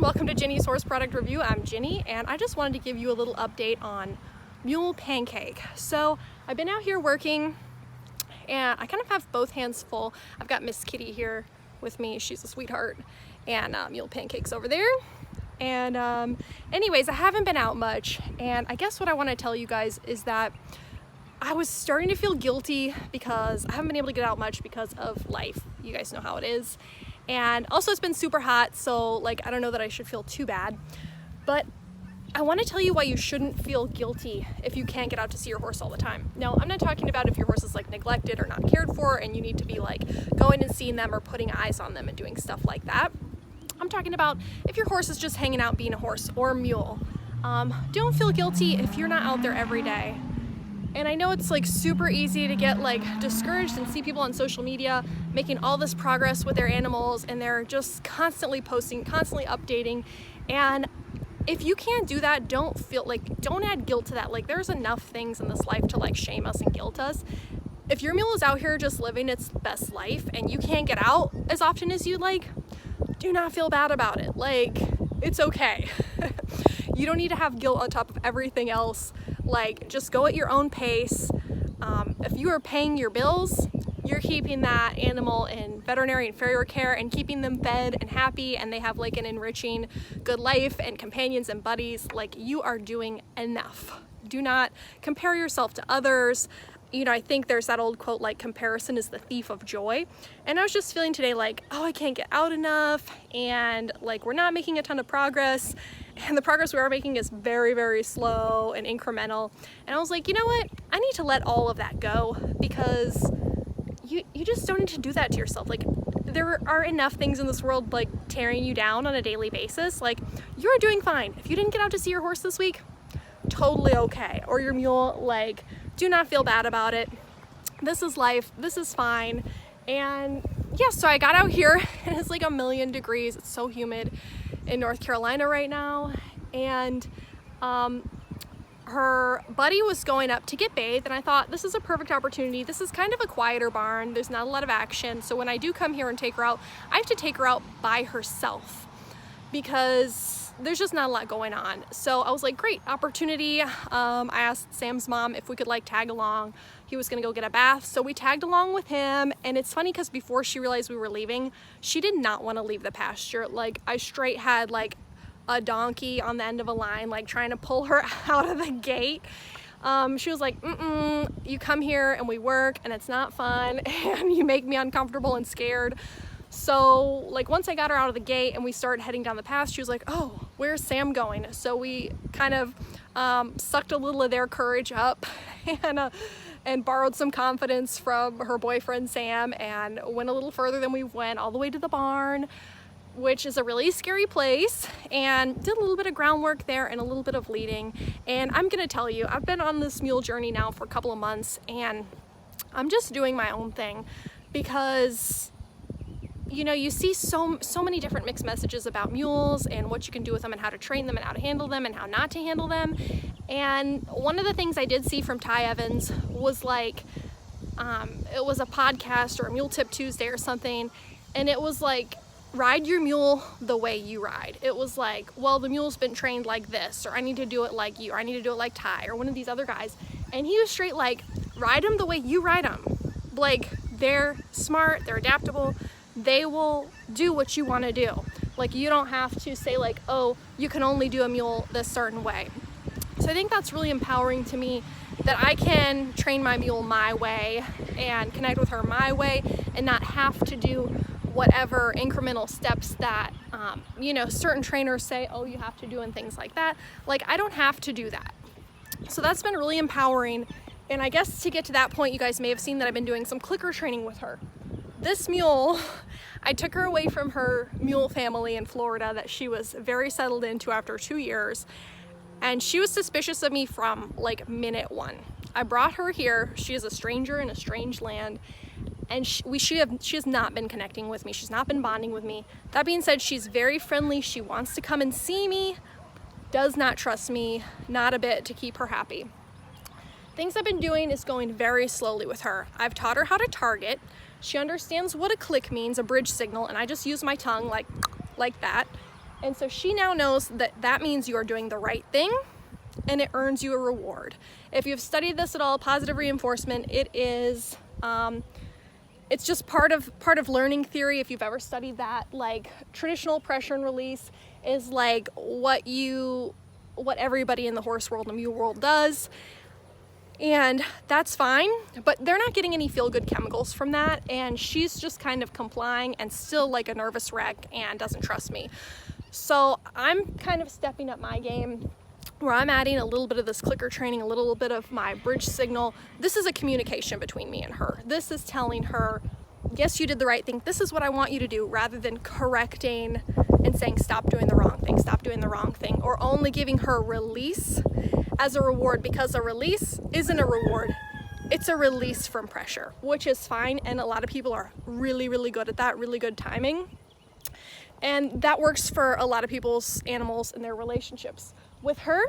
welcome to Ginny's Horse Product Review. I'm Ginny, and I just wanted to give you a little update on Mule Pancake. So I've been out here working, and I kind of have both hands full. I've got Miss Kitty here with me. She's a sweetheart, and Mule Pancake's over there. And anyways, I haven't been out much, and I guess what I want to tell you guys is that I was starting to feel guilty because I haven't been able to get out much because of life. You guys know how it is. And also it's been super hot, so like I don't know that I should feel too bad. But I want to tell you why you shouldn't feel guilty if you can't get out to see your horse all the time. Now, I'm not talking about if your horse is like neglected or not cared for and you need to be like going and seeing them or putting eyes on them and doing stuff like that. I'm talking about if your horse is just hanging out being a horse or a mule. Don't feel guilty if you're not out there every day. And I know it's like super easy to get like discouraged and see people on social media making all this progress with their animals, and they're just constantly posting, constantly updating. And if you can't do that, don't add guilt to that. Like, there's enough things in this life to like shame us and guilt us. If your mule is out here just living its best life and you can't get out as often as you'd like, do not feel bad about it. Like, it's okay. You don't need to have guilt on top of everything else. Like, just go at your own pace. If you are paying your bills, you're keeping that animal in veterinary and farrier care and keeping them fed and happy, and they have like an enriching good life and companions and buddies. Like, you are doing enough. Do not compare yourself to others. You know, I think there's that old quote, like, comparison is the thief of joy. And I was just feeling today like, oh, I can't get out enough, and like we're not making a ton of progress, and the progress we are making is very, very slow and incremental. And I was like, you know what? I need to let all of that go, because you just don't need to do that to yourself. Like, there are enough things in this world like tearing you down on a daily basis. Like, you're doing fine. If you didn't get out to see your horse this week, totally okay. Or your mule, like, do not feel bad about it. This is life. This is fine. And yeah, so I got out here and it's like 1,000,000 degrees. It's so humid in North Carolina right now. And her buddy was going up to get bathed, and I thought, this is a perfect opportunity. This is kind of a quieter barn. There's not a lot of action. So when I do come here and take her out, I have to take her out by herself because there's just not a lot going on. So I was like, great opportunity. I asked Sam's mom if we could like tag along. He was gonna go get a bath, so we tagged along with him. And it's funny because before she realized we were leaving, she did not want to leave the pasture. Like, I straight had like a donkey on the end of a line, like trying to pull her out of the gate. She was like, you come here and we work and it's not fun and you make me uncomfortable and scared. So like once I got her out of the gate and we started heading down the path, she was like, oh, where's Sam going? So we kind of sucked a little of their courage up and borrowed some confidence from her boyfriend Sam and went a little further than we went, all the way to the barn, which is a really scary place, and did a little bit of groundwork there and a little bit of leading. And I'm gonna tell you, I've been on this mule journey now for a couple of months, and I'm just doing my own thing because, you know, you see so many different mixed messages about mules and what you can do with them and how to train them and how to handle them and how not to handle them. And one of the things I did see from Ty Evans was like, it was a podcast or a Mule Tip Tuesday or something, and it was like, ride your mule the way you ride. It was like, well, the mule's been trained like this, or I need to do it like you, or I need to do it like Ty or one of these other guys. And he was straight like, ride them the way you ride them. Like, they're smart, they're adaptable, they will do what you want to do. Like, you don't have to say like, oh, you can only do a mule this certain way. So I think that's really empowering to me, that I can train my mule my way and connect with her my way and not have to do whatever incremental steps that, you know, certain trainers say, oh, you have to do, and things like that. Like, I don't have to do that. So that's been really empowering. And I guess to get to that point, you guys may have seen that I've been doing some clicker training with her. This mule, I took her away from her mule family in Florida that she was very settled into after 2 years. And she was suspicious of me from like minute one. I brought her here. She is a stranger in a strange land. And she has not been connecting with me. She's not been bonding with me. That being said, she's very friendly. She wants to come and see me, does not trust me, not a bit, to keep her happy. Things I've been doing is going very slowly with her. I've taught her how to target. She understands what a click means, a bridge signal, and I just use my tongue like that. And so she now knows that that means you are doing the right thing and it earns you a reward. If you've studied this at all, positive reinforcement, it is, it's just part of learning theory. If you've ever studied that, like traditional pressure and release is like what everybody in the horse world and the mule world does. And that's fine, but they're not getting any feel-good chemicals from that, and she's just kind of complying and still like a nervous wreck and doesn't trust me. So I'm kind of stepping up my game where I'm adding a little bit of this clicker training, a little bit of my bridge signal. This is a communication between me and her. This is telling her, yes, you did the right thing. This is what I want you to do, rather than correcting and saying, stop doing the wrong thing, stop doing the wrong thing, or only giving her release as a reward, because a release isn't a reward. It's a release from pressure, which is fine. And a lot of people are really, really good at that, really good timing. And that works for a lot of people's animals and their relationships. With her,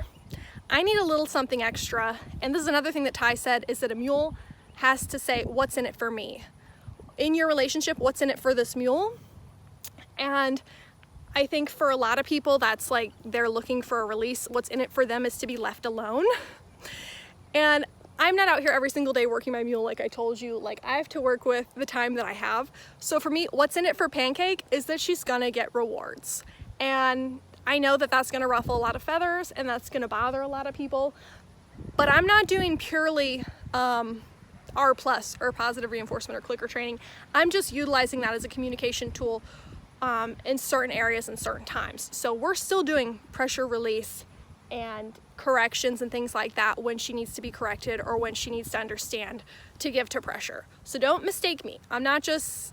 I need a little something extra. And this is another thing that Ty said, is that a mule has to say, what's in it for me? In your relationship, what's in it for this mule? And I think for a lot of people, that's like they're looking for a release. What's in it for them is to be left alone. And I'm not out here every single day working my mule, like I told you. Like, I have to work with the time that I have. So for me, what's in it for Pancake is that she's gonna get rewards. And I know that that's gonna ruffle a lot of feathers and that's gonna bother a lot of people, but I'm not doing purely R+ or positive reinforcement or clicker training. I'm just utilizing that as a communication tool in certain areas and certain times. So we're still doing pressure release and corrections and things like that when she needs to be corrected or when she needs to understand to give to pressure. So don't mistake me. I'm not just,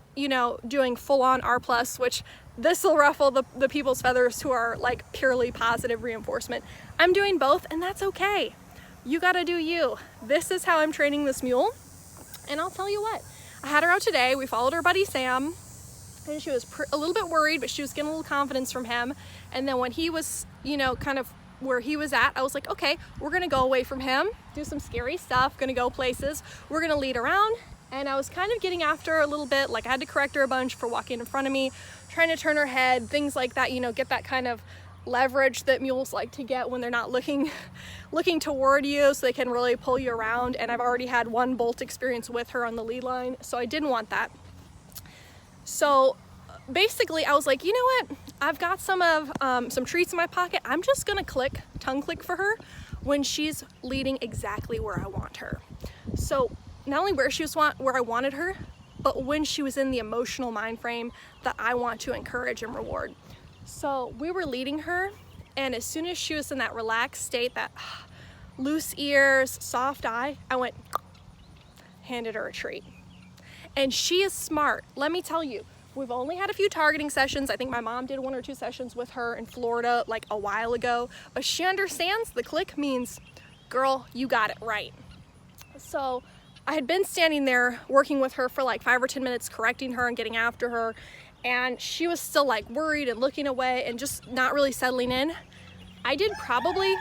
doing full-on R+, which this will ruffle the people's feathers who are like purely positive reinforcement. I'm doing both, and that's okay. You gotta do you. This is how I'm training this mule. And I'll tell you what, I had her out today. We followed her buddy Sam, and she was a little bit worried, but she was getting a little confidence from him. And then when he was, kind of where he was at, I was like, okay, we're gonna go away from him, do some scary stuff, gonna go places, we're gonna lead around. And I was kind of getting after her a little bit, like I had to correct her a bunch for walking in front of me, trying to turn her head, things like that, get that kind of leverage that mules like to get when they're not looking toward you, so they can really pull you around. And I've already had one bolt experience with her on the lead line, so I didn't want that. So basically I was like, you know what, I've got some treats in my pocket. I'm just gonna tongue click for her when she's leading exactly where I want her. So not only where I wanted her, but when she was in the emotional mind frame that I want to encourage and reward. So we were leading her, and as soon as she was in that relaxed state, that loose ears, soft eye, I went, handed her a treat. And she is smart. Let me tell you, we've only had a few targeting sessions. I think my mom did 1 or 2 sessions with her in Florida like a while ago, but she understands the click means, girl, you got it right. So I had been standing there working with her for like 5 or 10 minutes, correcting her and getting after her, and she was still like worried and looking away and just not really settling in. I did probably,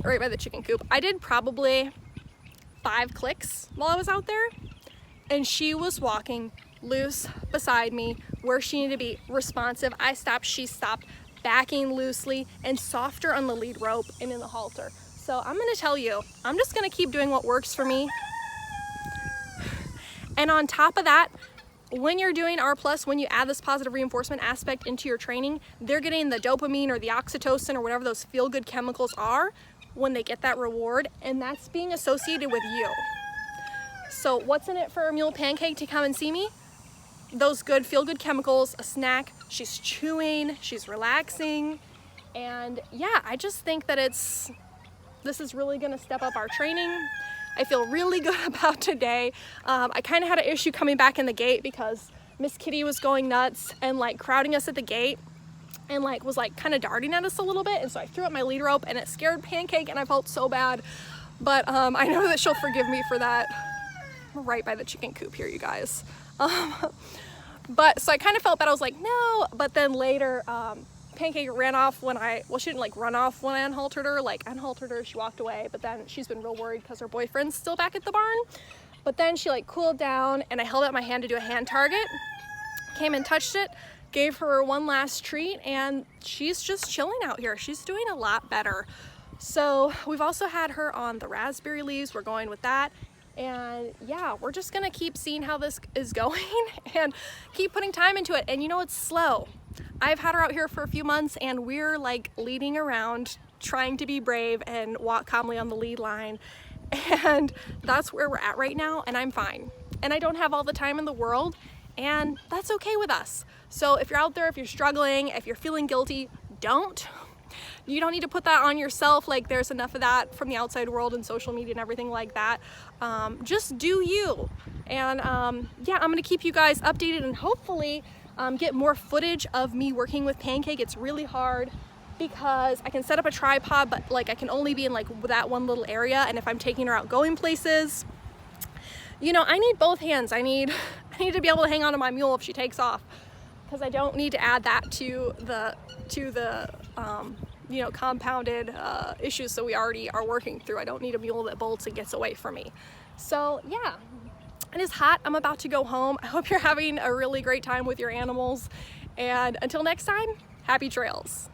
right by the chicken coop, I did probably 5 clicks while I was out there, and she was walking loose beside me where she needed to be, responsive. I stopped, she stopped, backing loosely and softer on the lead rope and in the halter. So I'm gonna tell you, I'm just gonna keep doing what works for me. And on top of that, when you're doing R+, when you add this positive reinforcement aspect into your training, they're getting the dopamine or the oxytocin or whatever those feel-good chemicals are when they get that reward, and that's being associated with you. So what's in it for a mule Pancake to come and see me? Those good feel-good chemicals, a snack, she's chewing, she's relaxing, and yeah, I just think that this is really gonna step up our training. I feel really good about today. I kind of had an issue coming back in the gate because Miss Kitty was going nuts and like crowding us at the gate and like was like kind of darting at us a little bit. And so I threw up my lead rope and it scared Pancake and I felt so bad. But I know that she'll forgive me for that. I'm right by the chicken coop here, you guys. But so I kind of felt bad. I was like, no. But then later, Pancake ran off she didn't like run off when I unhaltered her, she walked away, but then she's been real worried because her boyfriend's still back at the barn. But then she like cooled down and I held out my hand to do a hand target, came and touched it, gave her one last treat, and she's just chilling out here. She's doing a lot better. So we've also had her on the raspberry leaves. We're going with that. And yeah, we're just gonna keep seeing how this is going and keep putting time into it. And you know, it's slow. I've had her out here for a few months, and we're like leading around, trying to be brave and walk calmly on the lead line. And that's where we're at right now, and I'm fine. And I don't have all the time in the world, and that's okay with us. So if you're out there, if you're struggling, if you're feeling guilty, don't. You don't need to put that on yourself. Like, there's enough of that from the outside world and social media and everything like that. Just do you. And yeah, I'm gonna keep you guys updated and hopefully get more footage of me working with Pancake. It's really hard because I can set up a tripod, but like I can only be in like that one little area. And if I'm taking her out going places, you know, I need both hands. I need to be able to hang on to my mule if she takes off, because I don't need to add that to the you know, compounded issues that we already are working through. I don't need a mule that bolts and gets away from me. So yeah, it is hot. I'm about to go home. I hope you're having a really great time with your animals. And until next time, happy trails.